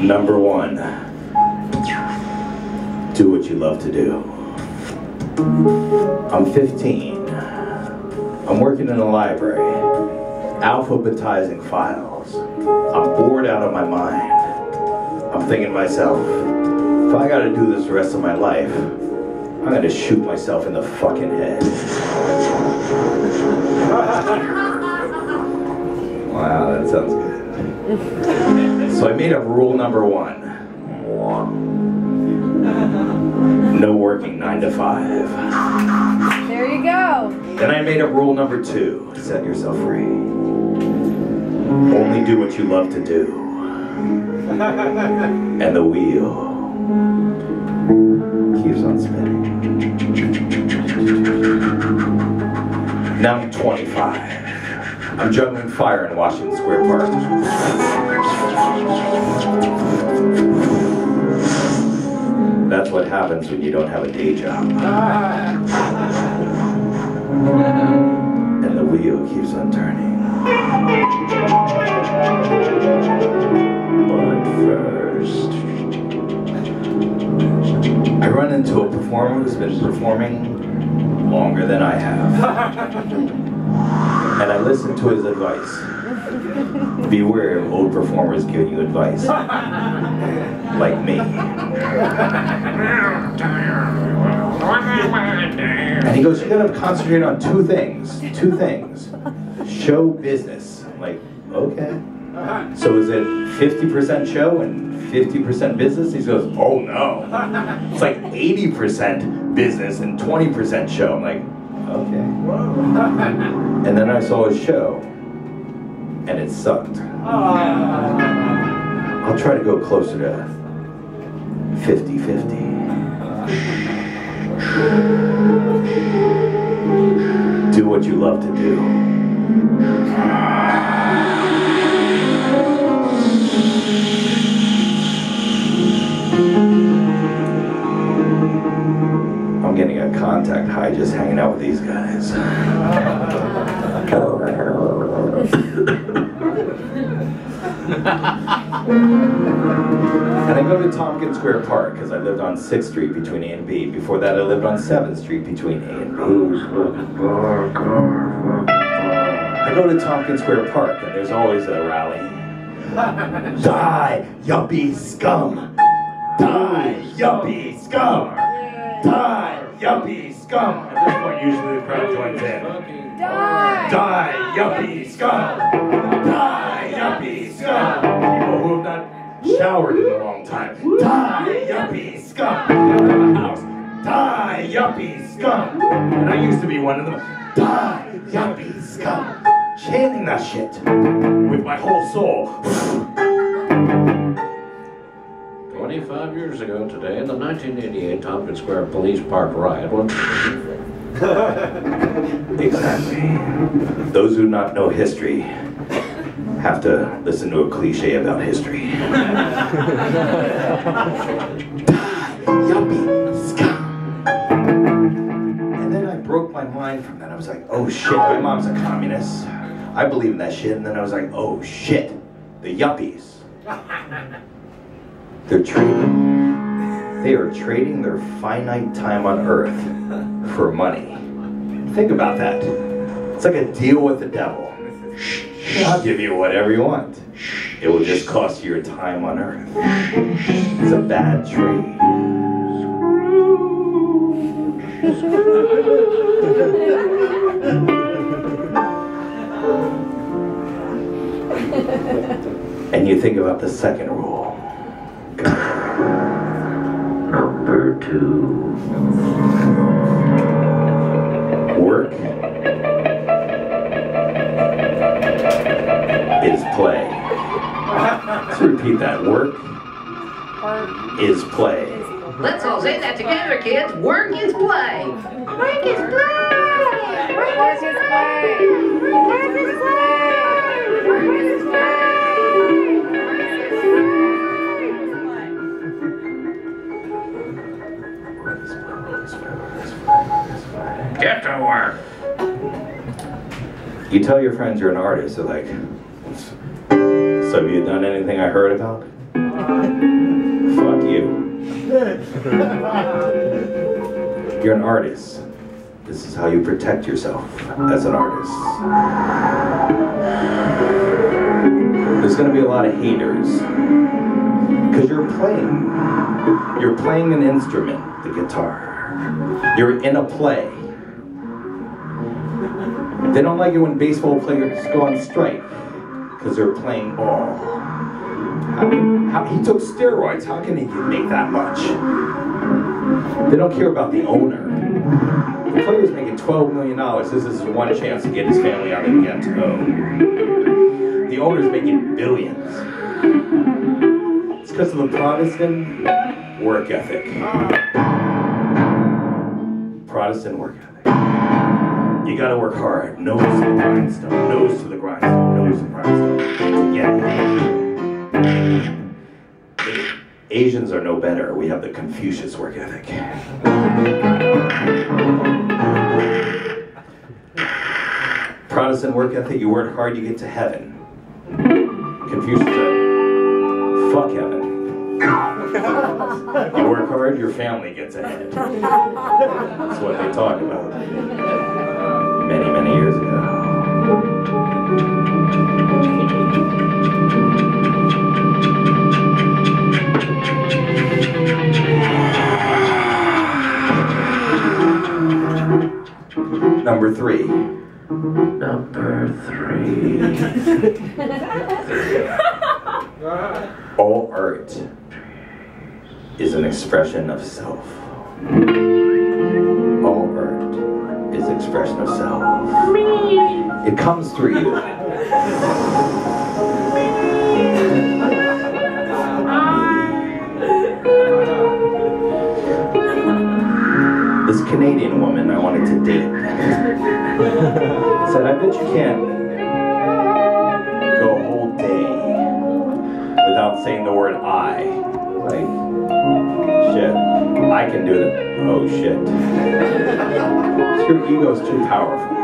Number one, do what you love to do. I'm 15. I'm working in a library, alphabetizing files. I'm bored out of my mind. I'm thinking to myself, if I gotta do this the rest of my life, I'm gonna shoot myself in the fucking head. Wow, that sounds good. So I made up rule number one. No working 9 to 5. There you go. Then I made up rule number 2. Set yourself free. Only do what you love to do. And the wheel keeps on spinning. Now I'm 25. I'm juggling fire in Washington Square Park. That's what happens when you don't have a day job. And the wheel keeps on turning. But first, I run into a performer who's been performing longer than I have. And I listen to his advice. Beware of old performers giving you advice. Like me. And he goes, you gotta concentrate on two things. Show business. I'm like, okay. So is it 50% show and 50% business? He goes, oh no. It's like 80% business and 20% show. I'm like, okay. And then I saw his show, and it sucked. I'll try to go closer to 50-50. Do what you love to do. I just hanging out with these guys. And I go to Tompkins Square Park because I lived on 6th Street between A and B. Before that I lived on 7th Street between A and B. I go to Tompkins Square Park and there's always a rally. Die, yuppie scum! Die, yuppie scum! Die, yuppie scum! At this point usually the crowd joins in. Die! Die, yuppie scum! Die, yuppie scum! People who have not showered in a long time. Die, yuppie scum! Get out of the house. Die, yuppie scum! And I used to be one of them. Die, yuppie scum! Chanting that shit with my whole soul. 25 years ago today, in the 1988 Tompkins Square Police Park riot, Exactly. Those who do not know history have to listen to a cliche about history. Yuppie scum. And then I broke my mind from that. I was like, oh shit, my mom's a communist. I believe in that shit. And then I was like, oh shit, the yuppies. They are trading their finite time on Earth for money. Think about that. It's like a deal with the devil. I'll give you whatever you want. It will just cost you your time on Earth. It's a bad trade. And you think about the second rule. Number 2. Work is play. Let's repeat that. Work is play. Let's all say that together, kids. Work is play. Work is play. Work is play. Work is play. Work is play. get to work. You tell your friends you're an artist, they're like, so have you done anything I heard about? Fuck you. You're an artist. This is how you protect yourself as an artist. There's gonna be a lot of haters. Because you're playing an instrument, the guitar. You're in a play. They don't like it when baseball players go on strike because they're playing ball. He took steroids. How can he make that much? They don't care about the owner. The player's making $12 million. This is his one chance to get his family out of the ghetto. The owner's making billions. It's because of the Protestant work ethic. Protestant work ethic. You gotta work hard. Nose to the grindstone. Nose to the grindstone. Nose to the grindstone. Yeah. Asians are no better. We have the Confucius work ethic. Protestant work ethic, you work hard, you get to heaven. Confucius said, fuck heaven. You work hard, your family gets ahead. That's what they talk about. Many, many years ago. Number 3. Number 3. All art is an expression of self. All art is an expression of self. It comes through you. This Canadian woman I wanted to date said, I bet you can't go a whole day without saying the word I. Like, shit. I can do it. Oh shit. Your ego's too powerful.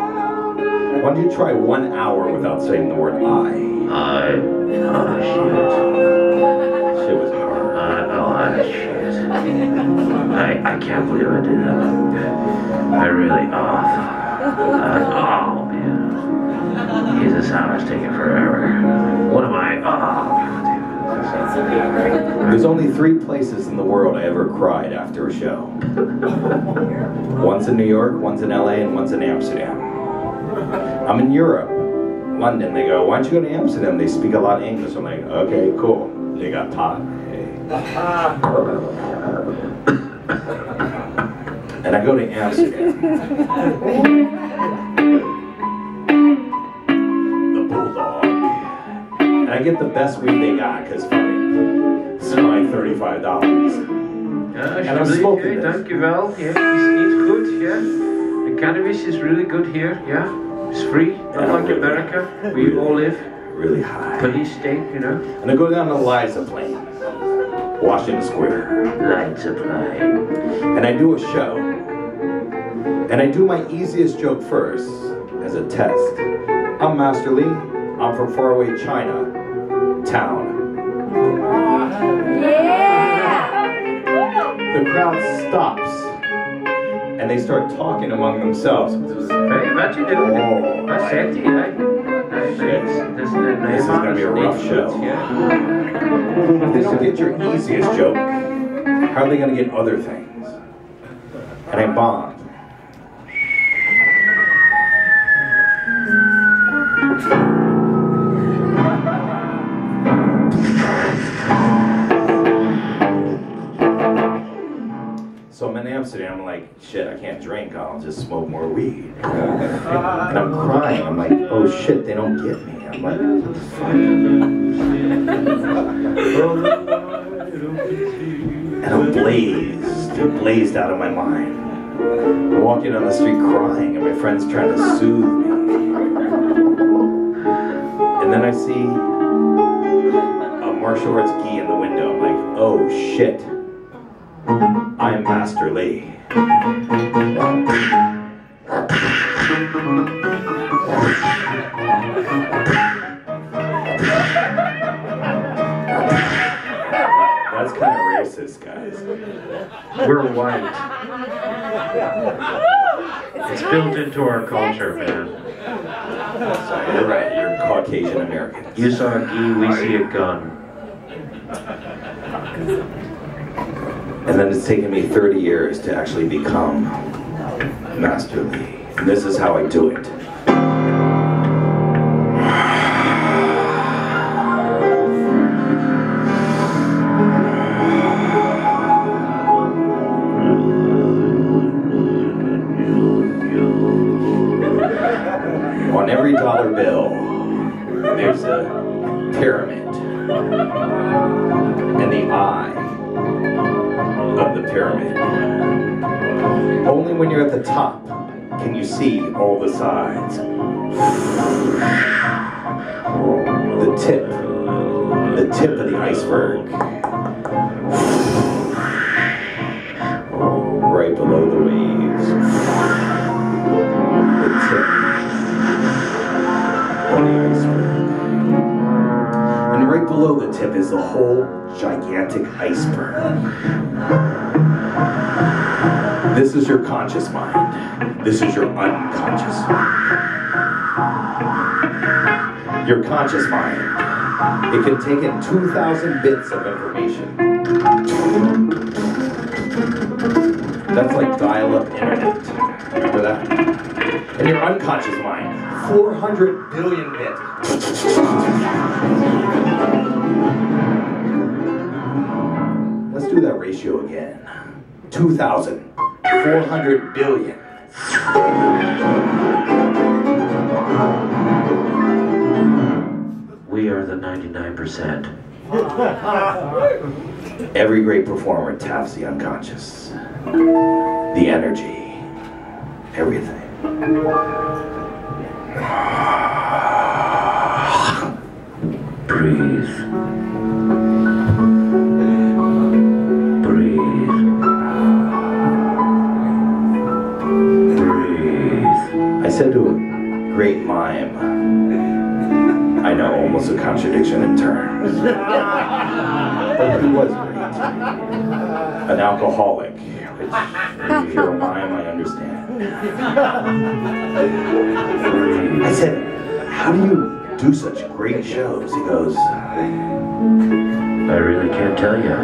Why don't you try 1 hour without saying the word I? Oh, shit. Shit was hard. Shit. I can't believe I did that. I really, oh, man. Jesus, how it's taking forever. What am I, There's only 3 places in the world I ever cried after a show. One's in New York, one's in LA, and one's in Amsterdam. I'm in Europe, London. They go, why don't you go to Amsterdam? They speak a lot of English. I'm like, okay, cool. They got pot. Hey. And I go to Amsterdam. The Bulldog. And I get the best weed they got, because it's only $35. And I'm smoking this. Dankjewel. Yeah, it's good, yeah. The cannabis is really good here, yeah. It's free, not like America. We all live. Really high. Police state, you know. And I go down to Liza Plane, Washington Square. Lights of light. And I do a show. And I do my easiest joke first, as a test. I'm Master Lee. I'm from faraway China town. Yeah! The crowd stops. And they start talking among themselves. Hey, what you doing? Oh, Wat zegt hij? This is gonna be a rough show. If they don't get your easiest joke, how are they gonna get other things? And I bombed. So I'm in Amsterdam, I'm like, shit, I can't drink, I'll just smoke more weed. And I'm crying, I'm like, oh shit, they don't get me. I'm like, what the fuck? And I'm blazed out of my mind. I'm walking down the street crying, and my friend's trying to soothe me. And then I see a martial arts gi in the window. I'm like, oh shit. I'm Master Lee. That's kind of racist, guys. We're white. It's built into our culture, man. You're right, you're Caucasian American. You saw a gi, we see a gun. And then it's taken me 30 years to actually become Master Lee. And this is how I do it. On every dollar bill, there's a pyramid. And the eye of the pyramid. Only when you're at the top can you see all the sides. The tip of the iceberg. Right below the waves. The tip of the iceberg. And right below the tip is the whole gigantic iceberg. This is your conscious mind. This is your unconscious mind. Your conscious mind, it can take in 2,000 bits of information. That's like dial-up internet. Remember that? And your unconscious mind, 400 billion bits. Let's do that ratio again. 2,400 billion. We are the 99%. Every great performer taps the unconscious. The energy. Everything. Breathe. Breathe. I know, almost a contradiction in terms. But he was great. An alcoholic, which if you're a mime, I understand. I said, how do you do such great shows? He goes, I really can't tell you.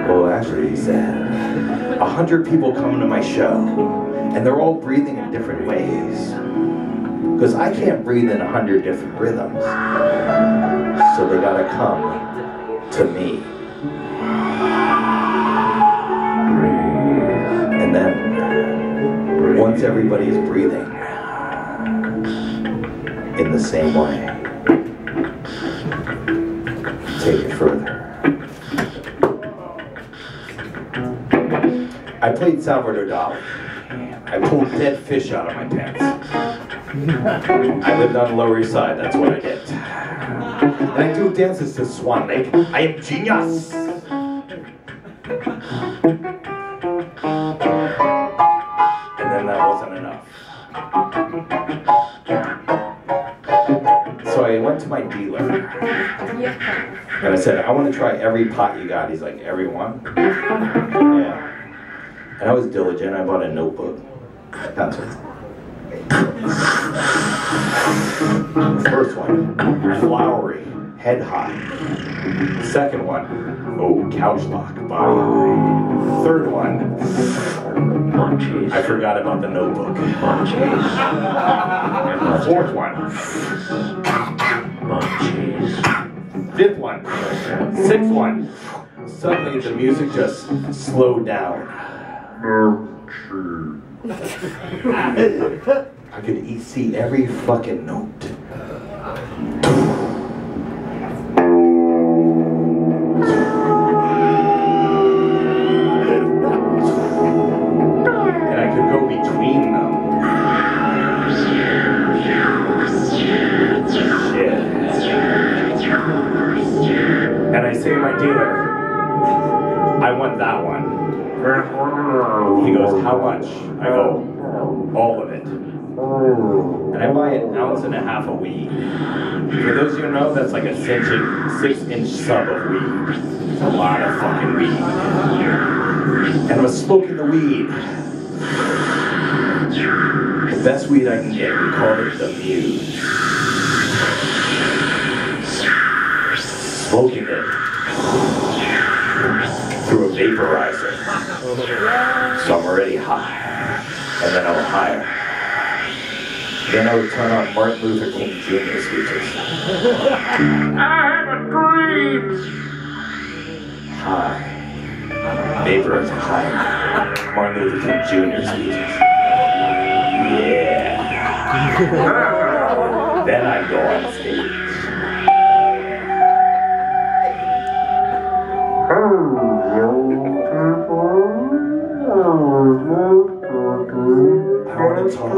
well, actually, he said, 100 people come to my show, and they're all breathing in different ways. Because I can't breathe in 100 different rhythms. So they gotta come to me. And then, once everybody's breathing in the same way, take it further. I played Salvador Dali. I pulled dead fish out of my pants. I lived on the Lower East Side, that's what I did. And I do dances to Swan Lake. I am genius! And then that wasn't enough. So I went to my dealer. And I said, I want to try every pot you got. He's like, every one? Yeah. And I was diligent. I bought a notebook. Pencil. First one, flowery, head high. Second one, oh, couch lock, body high. Third one, Munchies. I forgot about the notebook. Munchies. Fourth one, Munchies. fifth one, sixth one. Suddenly the music just slowed down. I could see every fucking note. And I could go between them. Shit. And I say to my dealer, I want that one. He goes, how much? I go, all of it. And I buy an ounce and a half of weed. For those of you who know, that's like a 6-inch sub of weed. It's a lot of fucking weed. And I was smoking the weed. The best weed I can get. We called it the Muse. Smoking it through a vaporizer. So I'm already high. And then I'm higher. Then I would turn on Martin Luther King Jr. speeches. I have a dream. High. Vaporizer higher. Martin Luther King Jr. speeches. Yeah. Then I go on stage. I want to talk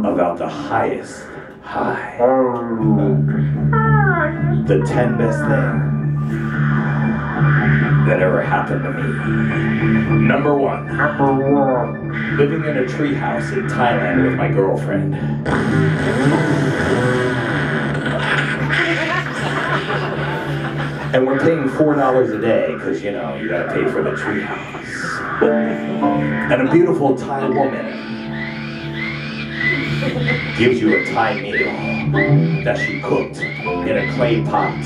about the highest high. The 10 best things that ever happened to me. Number one, living in a treehouse in Thailand with my girlfriend. And we're paying $4 a day because, you know, you gotta pay for the treehouse. And a beautiful Thai woman gives you a Thai meal that she cooked in a clay pot.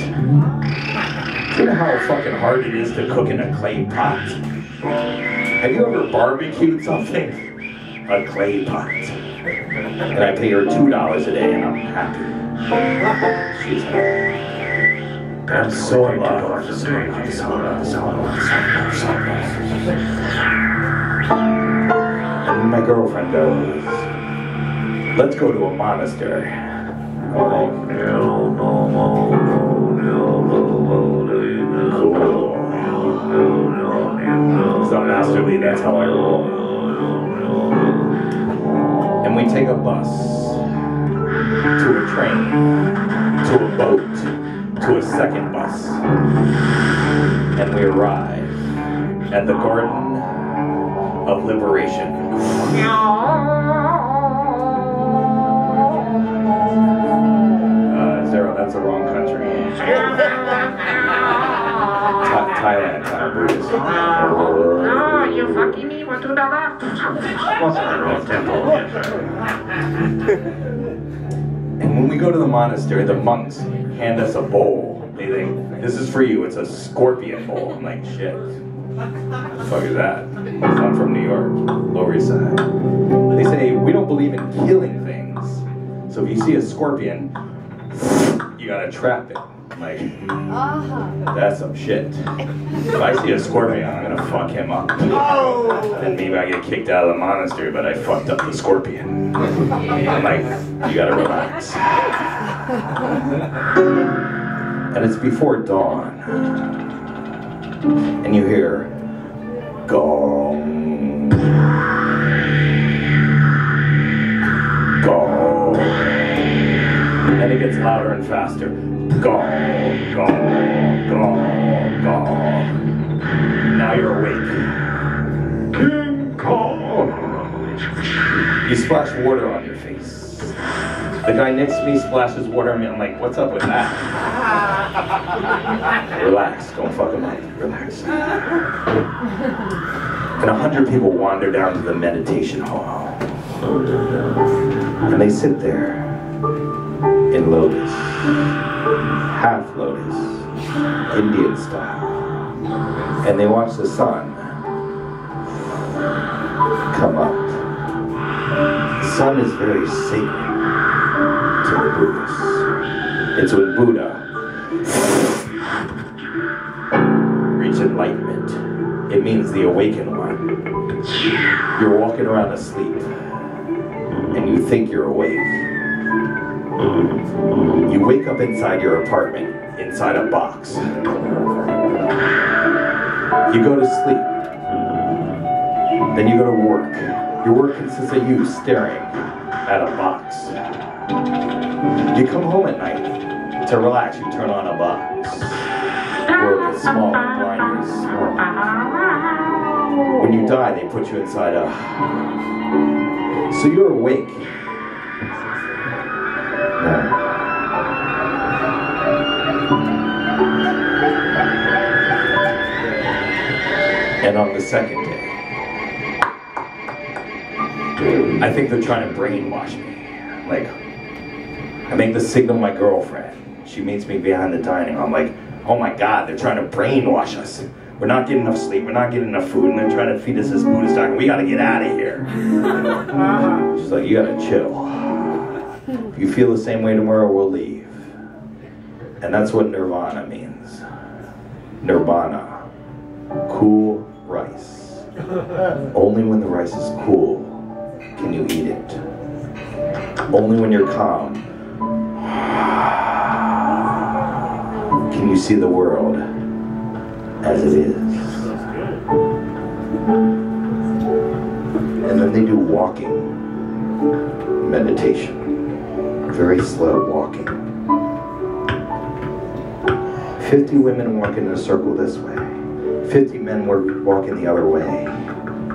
Do you know how fucking hard it is to cook in a clay pot? Have you ever barbecued something? A clay pot. And I pay her $2 a day and I'm happy. She's happy. I'm so in love. I'm so in love. So in love. So in love. So in love. So in love. And my girlfriend goes, let's go to a monastery. I'm like, cool. So masterly, that's how I roll. And we take a bus to a train, to a boat, to a second bus, and we arrive at the Garden of Liberation. Is that's the wrong country. Thailand, Thai Buddhist. Oh, you fucking me, $1, $2. What's that wrong temple? And when we go to the monastery, the monks hand us a bowl. They think, this is for you, it's a scorpion bowl. I'm like, shit. What the fuck is that? I'm from New York, Lower East Side. They say, we don't believe in killing things. So if you see a scorpion, you gotta trap it. I'm like, that's some shit. If I see a scorpion, I'm gonna fuck him up. Then maybe I get kicked out of the monastery, but I fucked up the scorpion. I'm like, you gotta relax. And it's before dawn. And you hear gong, gong, and it gets louder and faster. Gong, gong, gong, gong. Now you're awake. King Kong. You splash water on your face. The guy next to me splashes water on me. I'm like, what's up with that? Relax, don't fuck him up. Relax. And 100 people wander down to the meditation hall. And they sit there in lotus, half lotus, Indian style. And they watch the sun come up. The sun is very sacred to the Buddhists. It's when Buddha reached enlightenment. It means the awakened one. You're walking around asleep and you think you're awake. You wake up inside your apartment, inside a box. You go to sleep. Then you go to work. Your work consists of you staring at a box. You come home at night. To relax, you turn on a box. Work is small and blind is small. When you die, they put you inside a... So you're awake. No. And on the second day, I think they're trying to brainwash me. Like, I make the signal to my girlfriend. She meets me behind the dining. I'm like, oh my God, they're trying to brainwash us. We're not getting enough sleep, we're not getting enough food, and they're trying to feed us this Buddhist diet. We gotta get out of here. She's like, you gotta chill. If you feel the same way tomorrow, we'll leave. And that's what nirvana means. Nirvana. Cool rice. Only when the rice is cool can you eat it. Only when you're calm can you see the world as it is. And then they do walking meditation. Very slow walking. 50 women walk in a circle this way. 50 men walking the other way.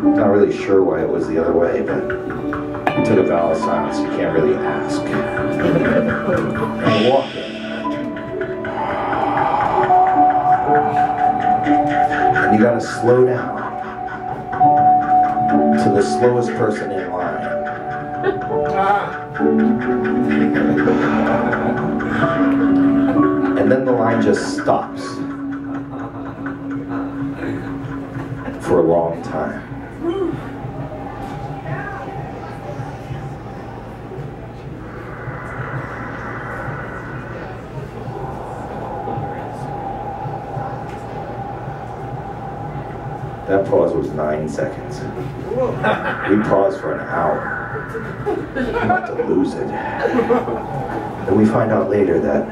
Not really sure why it was the other way, but we took a vow of silence. You can't really ask. And walking. And you gotta slow down to the slowest person in line. And then the line just stops for a long time. That pause was 9 seconds. We paused for an hour. I'm about to lose it. Then we find out later that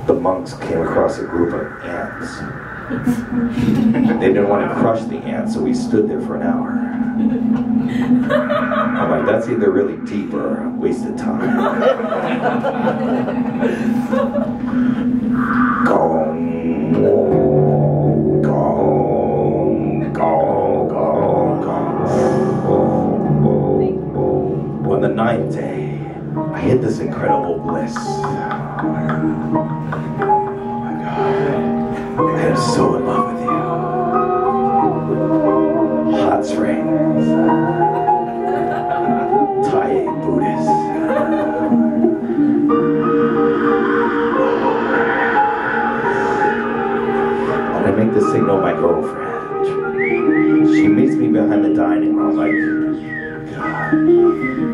the monks came across a group of ants. They didn't want to crush the ants, so we stood there for an hour. I'm like, that's either really deep or a waste of time. Gong, gong, gong, gong, gong. On the 9th day, I hit this incredible bliss. to signal my girlfriend. She meets me behind the dining room like, God,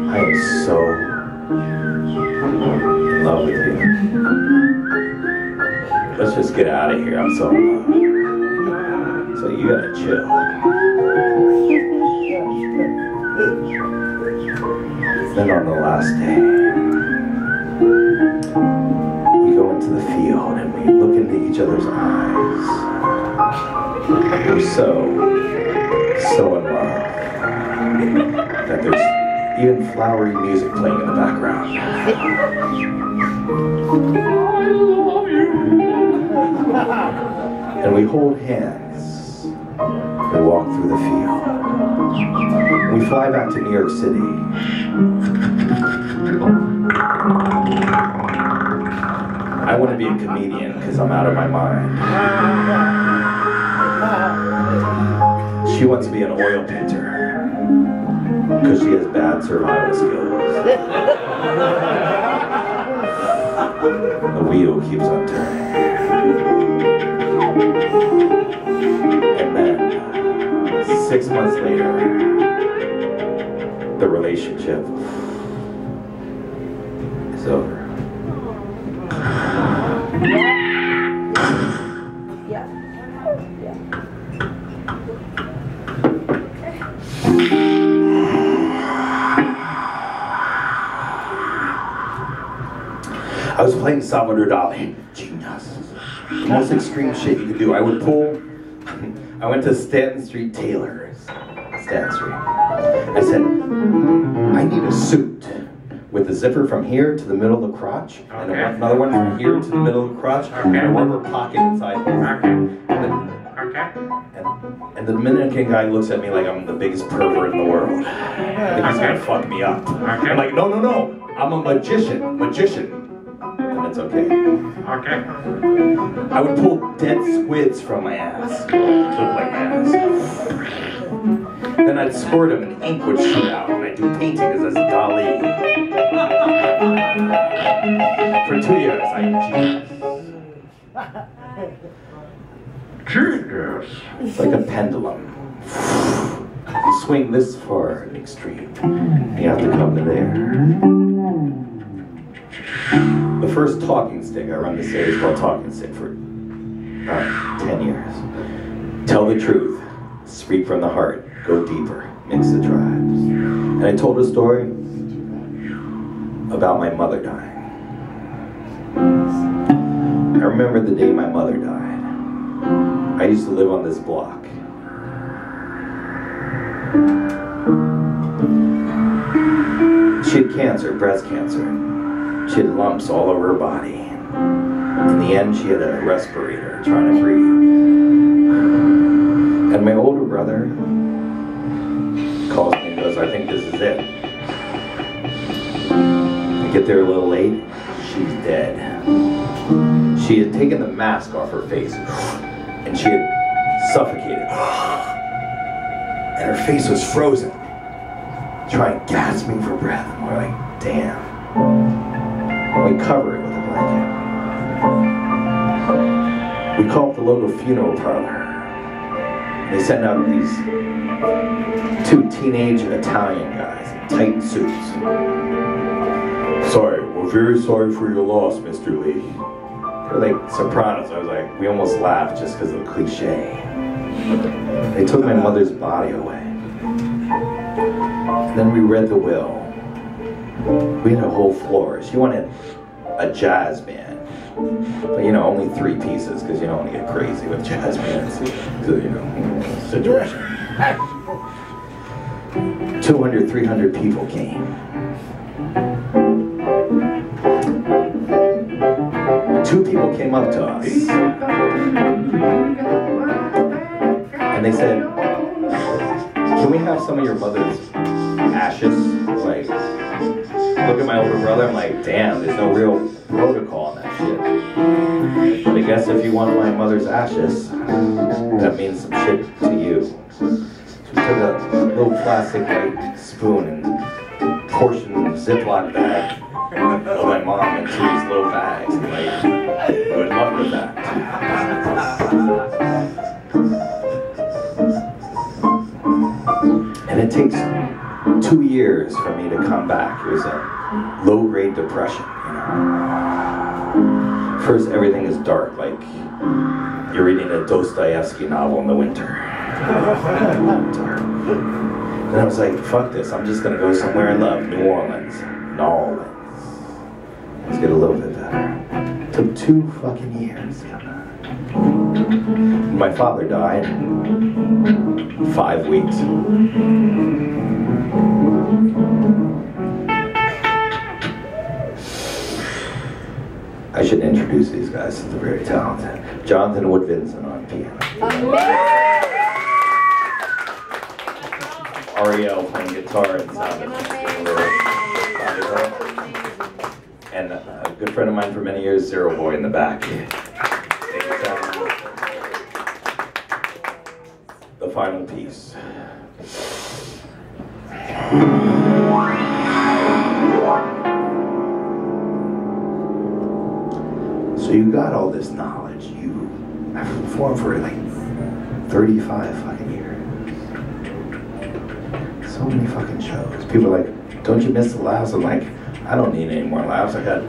I am so in love with you. Let's just get out of here. I'm so in love. So you gotta chill. Then on the last day, we go into the field and we look into each other's eyes. We're so in love that there's even flowery music playing in the background. And we hold hands and walk through the field. We fly back to New York City. I want to be a comedian because I'm out of my mind. She wants to be an oil painter because she has bad survival skills. The wheel keeps on turning. And then, 6 months later, the relationship is over. I was playing Salvador Dali. Genius. The most extreme shit you could do. I went to Stanton Street Tailors. Stanton Street. I said, I need a suit with a zipper from here to the middle of the crotch, and another one from here to the middle of the crotch, and a rubber pocket inside. And the Dominican guy looks at me like I'm the biggest pervert in the world. I think he's gonna fuck me up. I'm like, no. I'm a magician. And it's okay. I would pull dead squids from my ass. Look like my ass. Then I'd squirt them and ink would shoot out. And I'd do painting because I was Dali. For 2 years, I genius. It's like a pendulum. You swing this far in extreme, you have to come to there. The first talking stick, I run this series called Talking Stick for 10 years. Tell the truth, speak from the heart, go deeper, mix the tribes. And I told a story about my mother dying. I remember the day my mother died. I used to live on this block. She had cancer, breast cancer. She had lumps all over her body. In the end, she had a respirator trying to breathe. And my older brother calls me and goes, I think this is it. I get there a little late. She's dead. She had taken the mask off her face and she had suffocated. And her face was frozen. Trying gasping for breath. And we're like, damn. We cover it with a blanket. We call up the local funeral parlor. They send out these 2 teenage Italian guys in tight suits. Sorry, we're very sorry for your loss, Mr. Lee. They're like Sopranos. I was like, we almost laughed just because of the cliche. They took my mother's body away. Then we read the will. We had a whole floor. She wanted a jazz band. But you know, only 3 pieces because you don't want to get crazy with jazz bands. You know, situation. 200, 300 people came. Two people came up to us. And they said, can we have some of your mother's ashes? Like, look at my older brother, I'm like, damn, there's no real protocol on that shit. But I guess if you want my mother's ashes, that means some shit to you. So we took a little plastic white spoon and portioned Ziploc bag of my mom into these little bags. And like, good luck with that. years for me to come back. It was a low-grade depression, you know. First, everything is dark, like you're reading a Dostoevsky novel in the winter. Dark. And I was like, fuck this, I'm just gonna go somewhere I love, New Orleans. Let's get a little bit better. It took 2 fucking years. My father died in 5 weeks. I should introduce these guys. They're very talented. Jonathan Wood Vincent on piano. Ariel playing guitar and sound effects. And a good friend of mine for many years, Zero Boy in the back. The final piece. So you got all this knowledge. You have performed for like 35 fucking years. So many fucking shows. People are like, don't you miss the laughs? I'm like, I don't need any more laughs. I got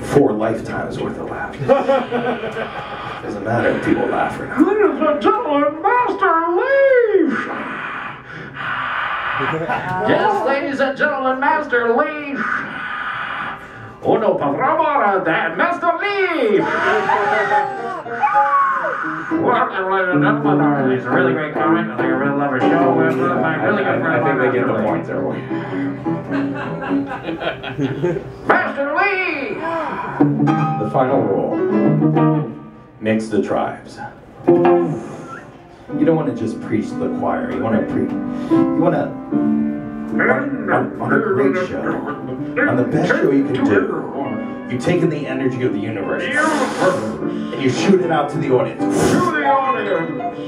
4 lifetimes worth of laughs. Doesn't matter if people laugh or not. Ladies and gentlemen, Master Leaf! Yes, ladies and gentlemen, Master Leaf! Uno por favor, Master Leaf! Welcome, ladies and gentlemen. He's a really great comic. I think I really love her show. My really good friend. I think they get the points every Master Leaf! The final rule. Mix the tribes. You don't want to just preach to the choir. You want to preach. You want to on a great show, on the best show you can do. You take in the energy of the universe and you shoot it out to the audience. To the audience.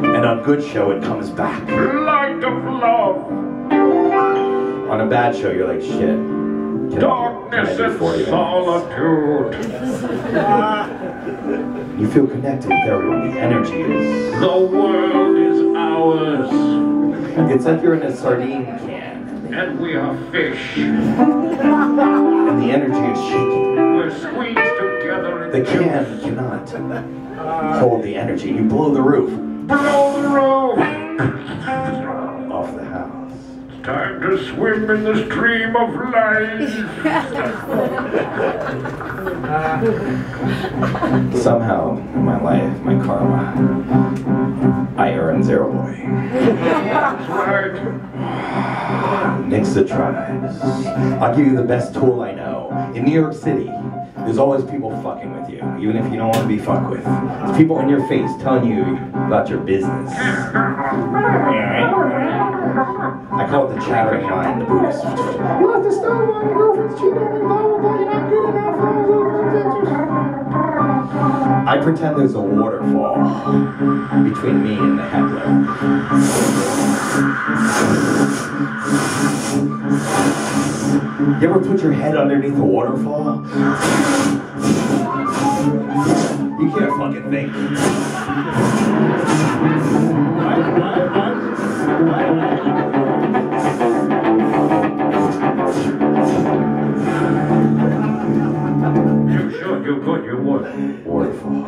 And on a good show, it comes back. Light of love. On a bad show, you're like, shit. Darkness and solitude. You feel connected with everyone. The energy is... The world is ours. It's like you're in a sardine can. And we are fish. And the energy is shaking. We're squeezed together. The can cannot hold the energy. You blow the roof. Blow the roof. Off the house. Time to swim in the stream of life. Somehow, in my life, my karma, I earn Zero Boy. That's right. Mix the tribes. I'll give you the best tool I know. In New York City, there's always people fucking with you, even if you don't want to be fucked with. There's people in your face telling you about your business. I call it the chattering mind, the Buddhist. You left the stove on, your girlfriend's cheating on you, blah, blah, blah, you're not good enough. I pretend there's a waterfall between me and the heckler. You ever put your head underneath a waterfall? You can't fucking think. You should, you could, you would. Waterfall.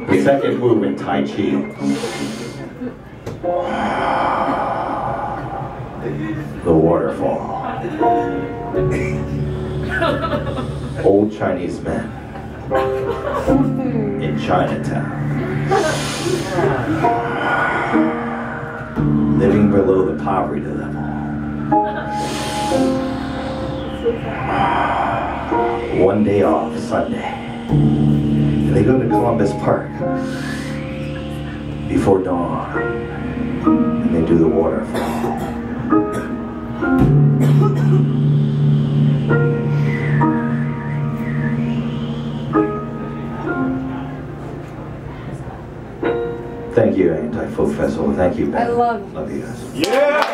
The second move in Tai Chi. The waterfall. Old Chinese men in Chinatown, living below the poverty level. One day off, Sunday, and they go to Columbus Park before dawn, and they do the waterfall. Thank you, Anti-Folk Festival. Thank you, Ben. I love you guys. Yeah!